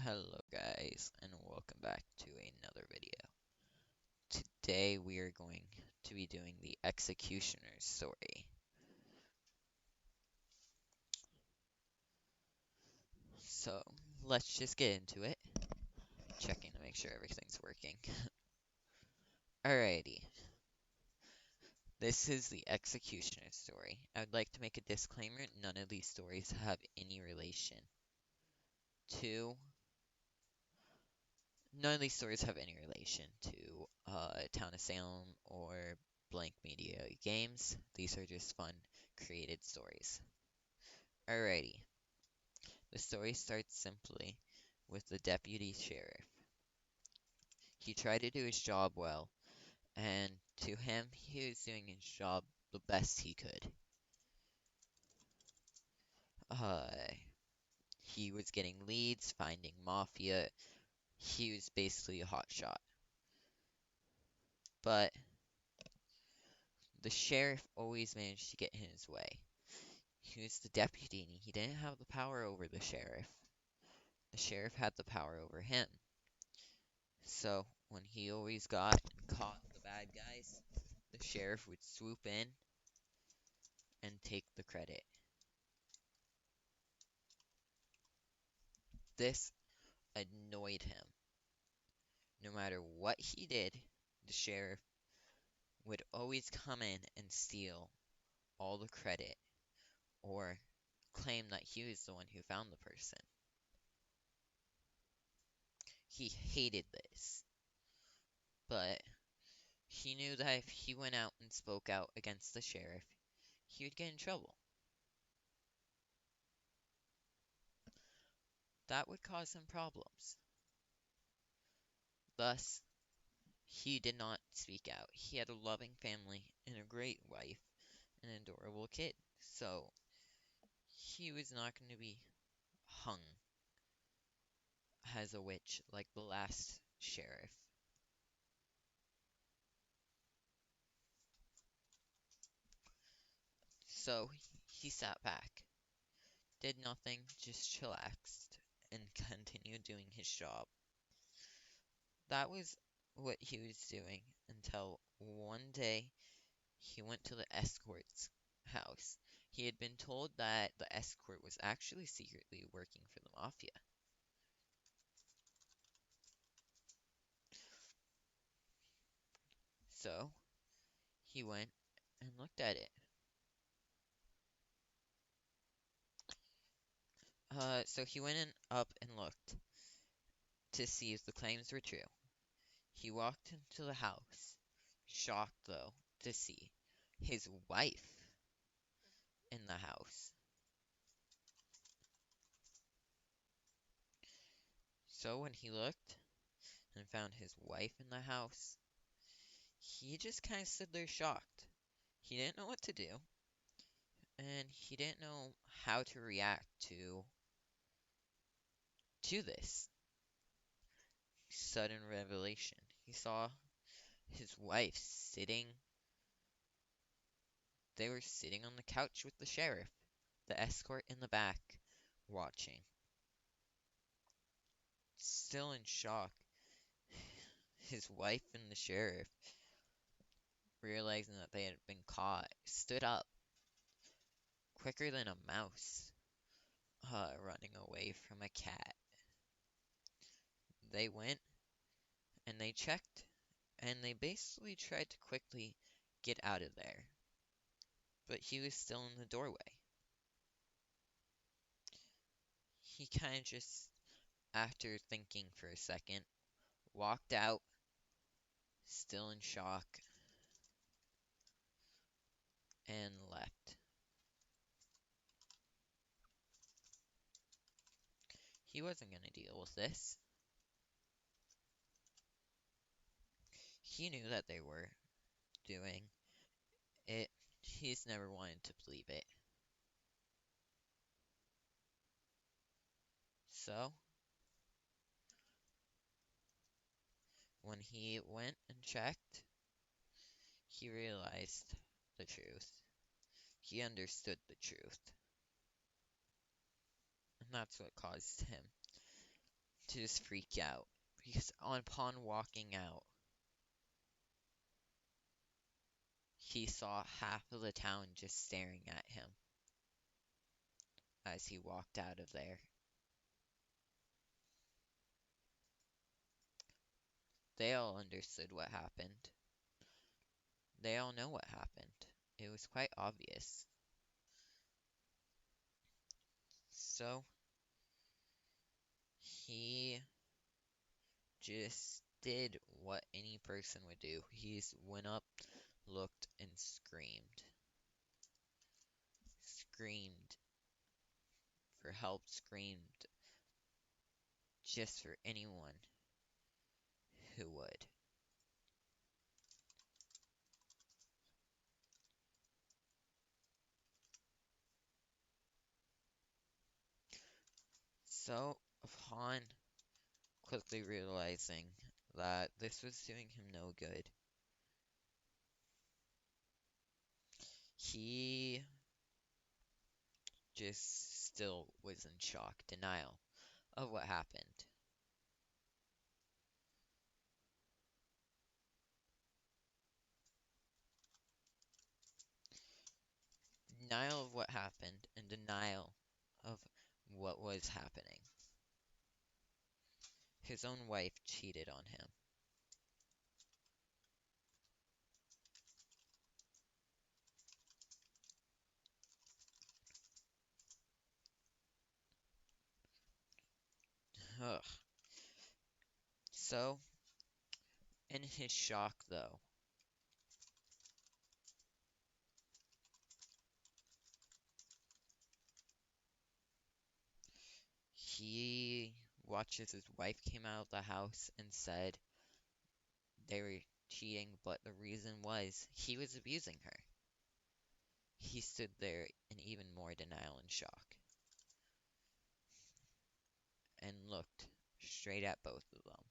Hello guys, and welcome back to another video. Today we are going to be doing the Executioner's Story. So, let's just get into it, checking to make sure everything's working. Alrighty, this is the Executioner's Story. I would like to make a disclaimer, none of these stories have any relation to None of these stories have any relation to Town of Salem or Blank Media games. These are just fun, created stories. Alrighty, the story starts simply with the deputy sheriff. He tried to do his job well, and to him, he was doing his job the best he could. Uh, he was getting leads, finding mafia. He was basically a hotshot. But the sheriff always managed to get in his way. He was the deputy, and he didn't have the power over the sheriff. The sheriff had the power over him. So, when he always caught the bad guys, the sheriff would swoop in and take the credit. This annoyed him. No matter what he did, the sheriff would always come in and steal all the credit or claim that he was the one who found the person. He hated this, but he knew that if he went out and spoke out against the sheriff, he would get in trouble. That would cause him problems. Thus, he did not speak out. He had a loving family and a great wife, an adorable kid. So, he was not going to be hung as a witch like the last sheriff. So, he sat back, did nothing, just chillaxed, and continued doing his job. That was what he was doing until one day he went to the escort's house. He had been told that the escort was actually secretly working for the mafia. So, he went and looked at it. So he went up and looked to see if the claims were true. He walked into the house, shocked though to see his wife in the house. So when he looked and found his wife in the house, he just kind of stood there shocked. He didn't know what to do, and he didn't know how to react to this sudden revelation. He saw his wife sitting. They were sitting on the couch with the sheriff, the escort in the back, watching. Still in shock, his wife and the sheriff, realizing that they had been caught, stood up quicker than a mouse, running away from a cat. They went and they checked, and they basically tried to quickly get out of there. But he was still in the doorway. He kind of just, after thinking for a second, walked out, still in shock, and left. He wasn't going to deal with this. He knew that they were doing it. He's never wanted to believe it. So, when he went and checked, he realized the truth. He understood the truth. And that's what caused him to just freak out because upon walking out, he saw half of the town just staring at him as he walked out of there. They all understood what happened. They all know what happened. It was quite obvious. So he just did what any person would do. He went up, looked, and screamed. Screamed for help, screamed just for anyone who would. So, upon quickly realizing that this was doing him no good, he just still was in shock, denial of what happened. Denial of what happened and denial of what was happening. His own wife cheated on him. Ugh. So, in his shock though, he watches his wife came out of the house and said they were cheating, but the reason was he was abusing her. He stood there in even more denial and shock and looked straight at both of them.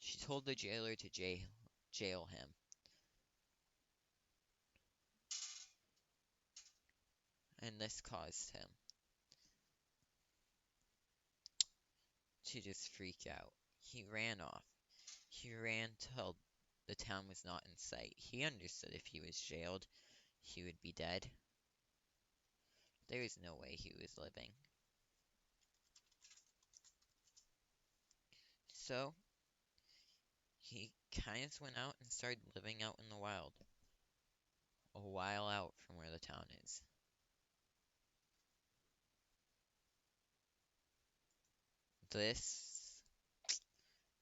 She told the jailer to jail him, and this caused him to just freak out. He ran off. He ran till the town was not in sight. He understood if he was jailed, he would be dead. There was no way he was living. So, he kind of went out and started living out in the wild, a while out from where the town is. This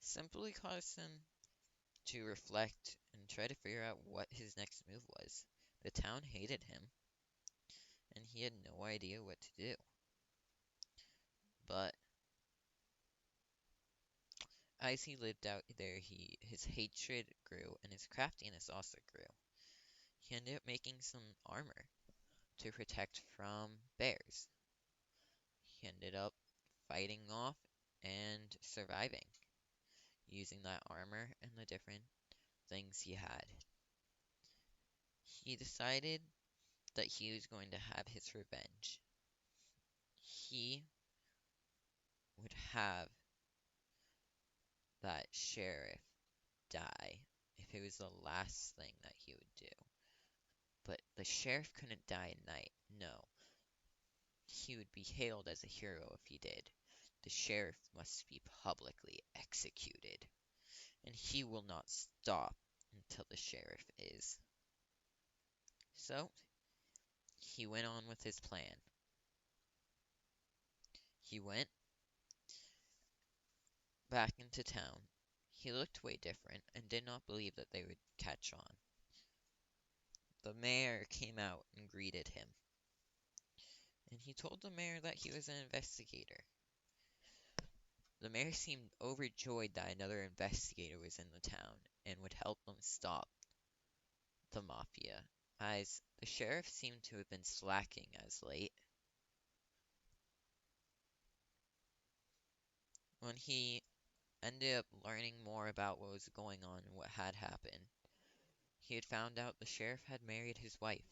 simply caused him to reflect and try to figure out what his next move was. The town hated him, and he had no idea what to do. But as he lived out there, his hatred grew and his craftiness also grew. He ended up making some armor to protect from bears. He ended up fighting off and surviving using that armor and the different things he had. He decided that he was going to have his revenge. He would have that sheriff die if it was the last thing that he would do. But the sheriff couldn't die at night. No. He would be hailed as a hero if he did. The sheriff must be publicly executed. And he will not stop until the sheriff is. So, he went on with his plan. He went back into town. He looked way different and did not believe that they would catch on. The mayor came out and greeted him, and he told the mayor that he was an investigator. The mayor seemed overjoyed that another investigator was in the town and would help them stop the mafia, as the sheriff seemed to have been slacking as late. When he ended up learning more about what was going on and what had happened, he had found out the sheriff had married his wife,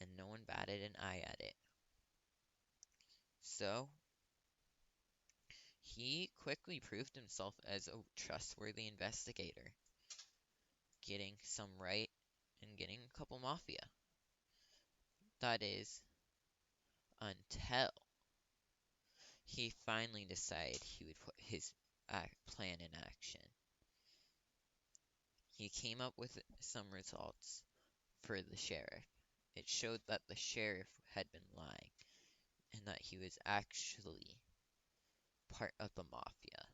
and no one batted an eye at it. So, He quickly proved himself as a trustworthy investigator, getting some right and getting a couple mafia. That is, until he finally decided he would put his plan in action. He came up with some results for the sheriff. It showed that the sheriff had been lying and that he was actually part of the mafia.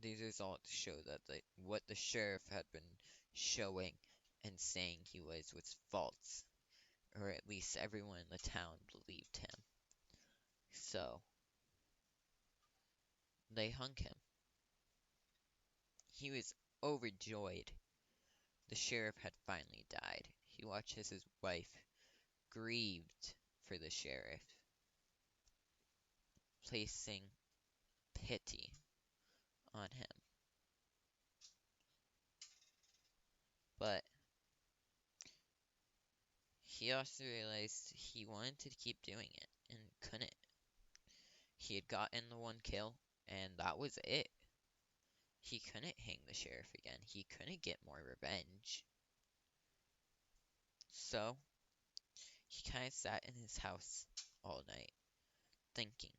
These results show that what the sheriff had been showing and saying he was false, or at least everyone in the town believed him. So, they hung him. He was overjoyed. The sheriff had finally died. He watched as his wife grieved for the sheriff, placing pity on him. But he also realized he wanted to keep doing it and couldn't. He had gotten the one kill, and that was it. He couldn't hang the sheriff again. He couldn't get more revenge. So, he kind of sat in his house all night, thinking,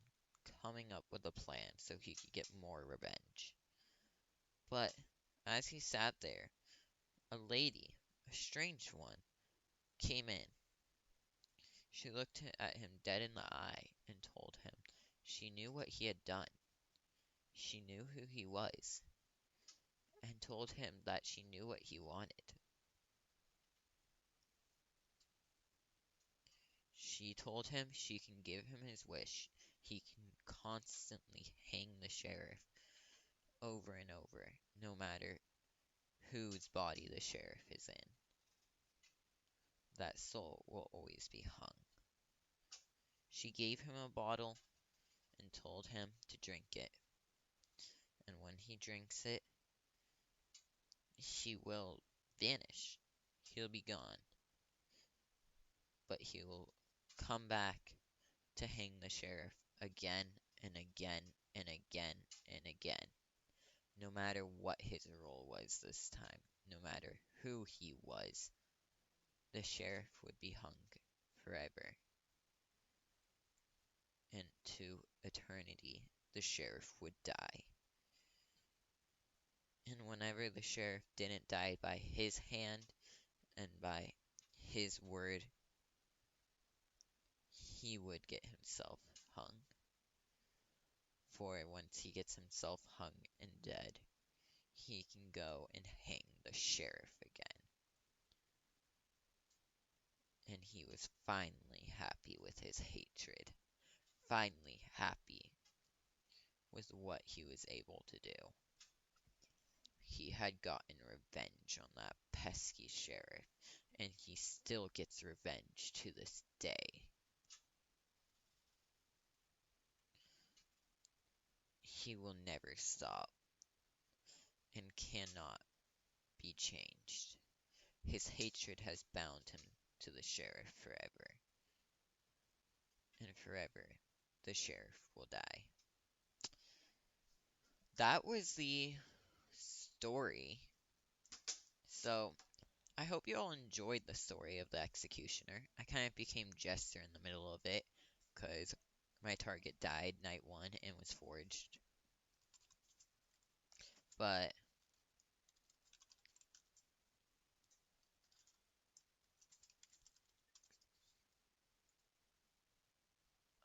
coming up with a plan so he could get more revenge. But as he sat there, a lady, a strange one, came in. She looked at him dead in the eye and told him she knew what he had done. She knew who he was, and told him that she knew what he wanted. She told him she can give him his wish. He can constantly hang the sheriff over and over, no matter whose body the sheriff is in. That soul will always be hung. She gave him a bottle and told him to drink it. And when he drinks it, he will vanish. He'll be gone. But he will come back to hang the sheriff again and again and again and again. No matter what his role was this time, no matter who he was, the sheriff would be hung forever. And to eternity, the sheriff would die. And whenever the sheriff didn't die by his hand and by his word, he would get himself hung. For once he gets himself hung and dead, he can go and hang the sheriff again. And he was finally happy with his hatred, finally happy with what he was able to do. He had gotten revenge on that pesky sheriff, and he still gets revenge to this day. He will never stop and cannot be changed. His hatred has bound him to the sheriff forever. And forever, the sheriff will die. That was the story. So, I hope you all enjoyed the story of the executioner. I kind of became Jester in the middle of it, because my target died night one and was forged. But,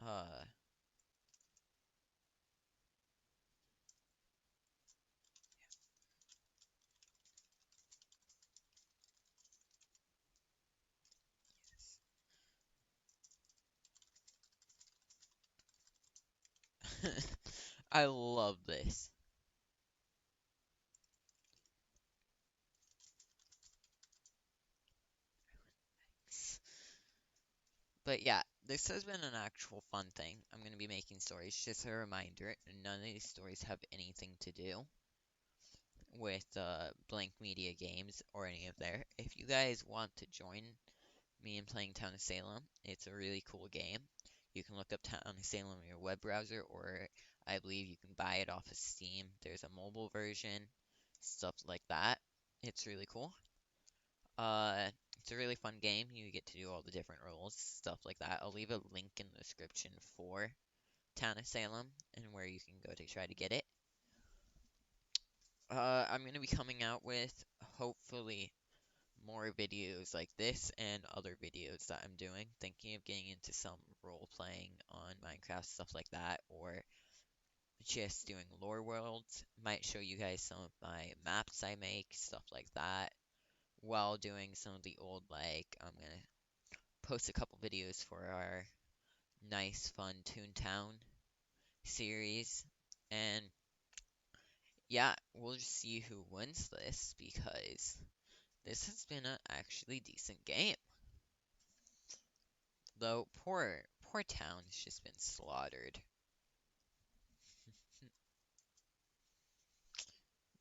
uh, I love this. But yeah, this has been an actual fun thing. I'm going to be making stories. Just a reminder, none of these stories have anything to do with Blank Media Games or any of there. If you guys want to join me in playing Town of Salem, it's a really cool game. You can look up Town of Salem in your web browser, or I believe you can buy it off of Steam. There's a mobile version, stuff like that. It's really cool. Uh, it's a really fun game. You get to do all the different roles, stuff like that. I'll leave a link in the description for Town of Salem and where you can go to try to get it. I'm gonna be coming out with hopefully more videos like this and other videos that I'm doing. Thinking of getting into some role playing on Minecraft, stuff like that, or just doing lore worlds. Might show you guys some of my maps I make, stuff like that, while doing some of the old, like, I'm gonna post a couple videos for our nice, fun Toontown series. And yeah, we'll just see who wins this because this has been an actually decent game. Though poor town has just been slaughtered.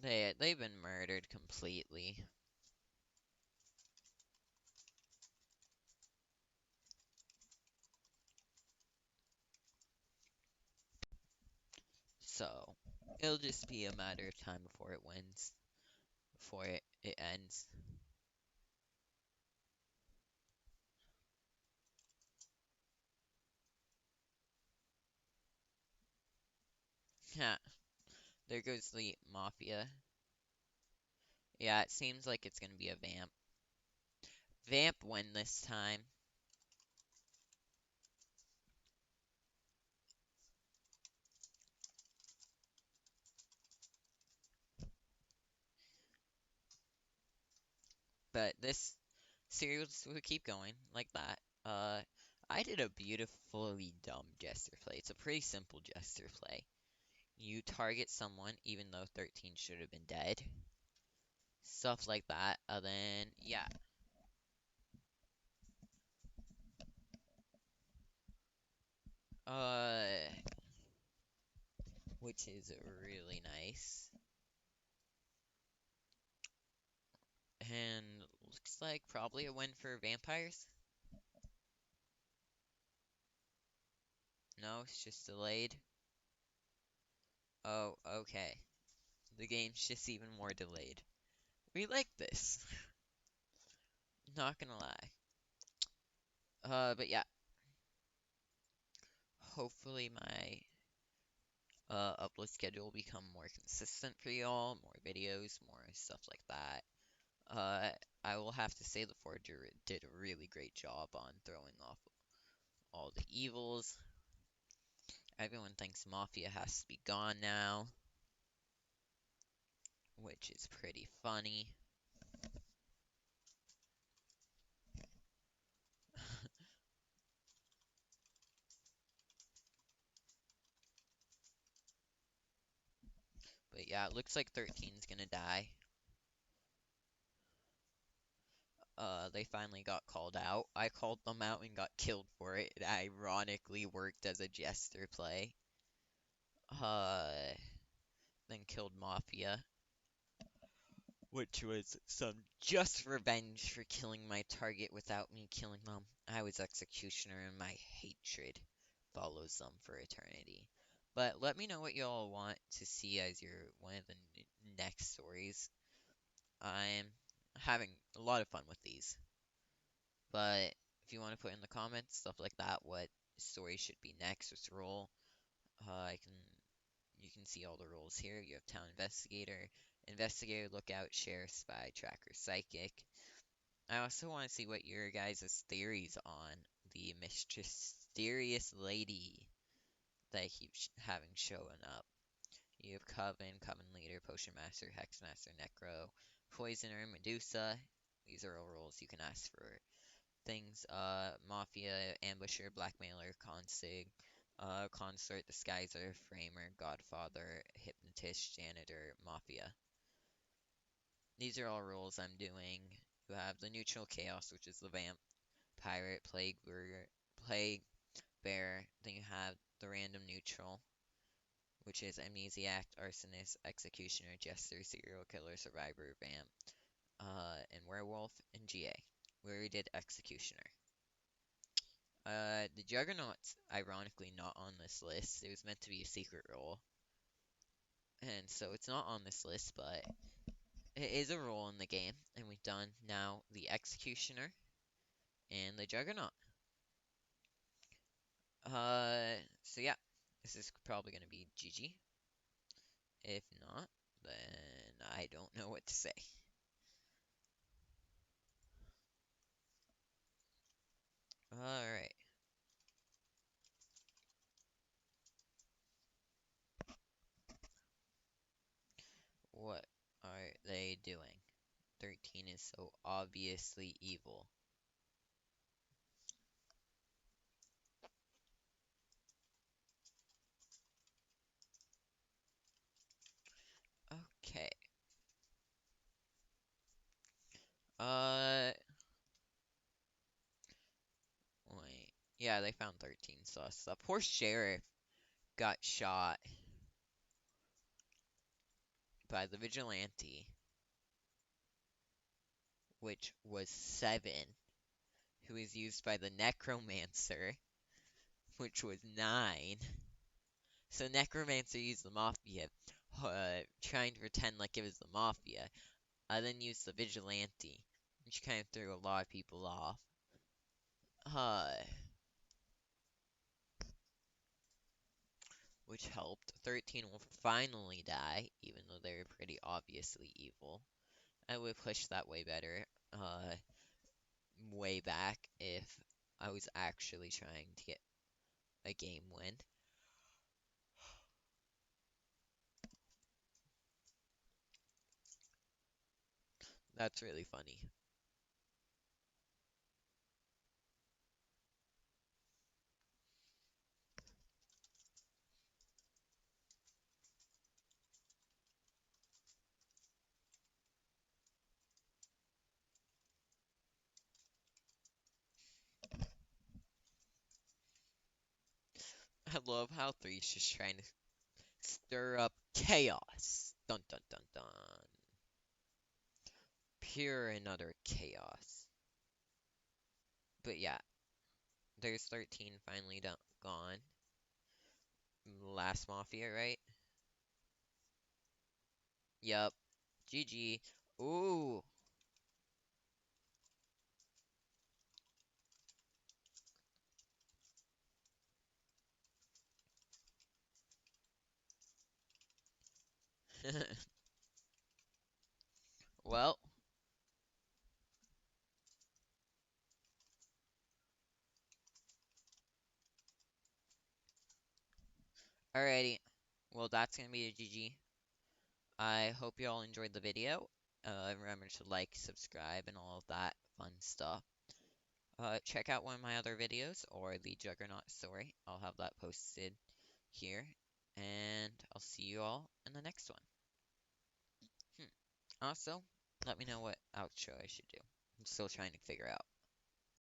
They've been murdered completely. So it'll just be a matter of time before it wins, before it ends. Yeah, there goes the Mafia. Yeah, it seems like it's gonna be a Vamp. Vamp win this time. But this series will keep going like that. I did a beautifully dumb Jester play. It's a pretty simple Jester play. You target someone even though 13 should have been dead. Stuff like that. Then, yeah. Uh, which is really nice. And looks like probably a win for vampires. No, it's just delayed. Oh, okay. The game's just even more delayed. We like this. Not gonna lie. But yeah. Hopefully my upload schedule will become more consistent for y'all, more videos, more stuff like that. Uh, I will have to say the Forger did a really great job on throwing off all the evils. Everyone thinks Mafia has to be gone now, which is pretty funny. But yeah, it looks like 13's gonna die. They finally got called out. I called them out and got killed for it. It ironically worked as a jester play. Uh, then killed Mafia, which was some just revenge for killing my target without me killing them. I was Executioner and my hatred follows them for eternity. But let me know what y'all want to see as your one of the next stories. I'm having a lot of fun with these. But if you want to put in the comments, stuff like that, what story should be next, what's role, I can you can see all the roles here. You have Town Investigator, Investigator, Lookout, Sheriff, Spy, Tracker, Psychic. I also want to see what your guys' theories on the mysterious lady that keeps having showing up. You have Coven Leader, Potion Master, Hex Master, Necro, Poisoner, Medusa. These are all roles you can ask for things. Mafia, Ambusher, Blackmailer, Consig, Consort, Disguiser, Framer, Godfather, Hypnotist, Janitor, Mafia. These are all roles I'm doing. You have the Neutral Chaos, which is the Vamp, Pirate, Plague Bear. Then you have the Random Neutral, which is Amnesiac, Arsonist, Executioner, Jester, Serial Killer, Survivor, Vamp, and Werewolf, and GA. We already did Executioner. The Juggernaut's ironically not on this list. It was meant to be a secret role, and so it's not on this list, but it is a role in the game, and we've done now the Executioner and the Juggernaut. So yeah, this is probably gonna be GG. If not, then I don't know what to say. Alright, what are they doing? 13 is so obviously evil. Okay. Uh, wait. Yeah, they found 13 sus. The poor sheriff got shot by the vigilante, which was 7, who was used by the necromancer, which was 9. So necromancer used the mafia, trying to pretend like it was the mafia. I then used the vigilante, which kind of threw a lot of people off. Uh, which helped. 13 will finally die, even though they're pretty obviously evil. I would push that way better, way back if I was actually trying to get a game win. That's really funny. I love how Three's just trying to stir up chaos. Dun dun dun dun. Pure and utter chaos. But yeah, there's 13 finally gone. Last Mafia, right? Yup. GG. Ooh. Well, alrighty. Well, that's gonna be a GG. I hope you all enjoyed the video. Remember to like, subscribe, and all of that fun stuff. Check out one of my other videos or the Juggernaut story. I'll have that posted here. And I'll see you all in the next one. Also, let me know what outro I should do. I'm still trying to figure out.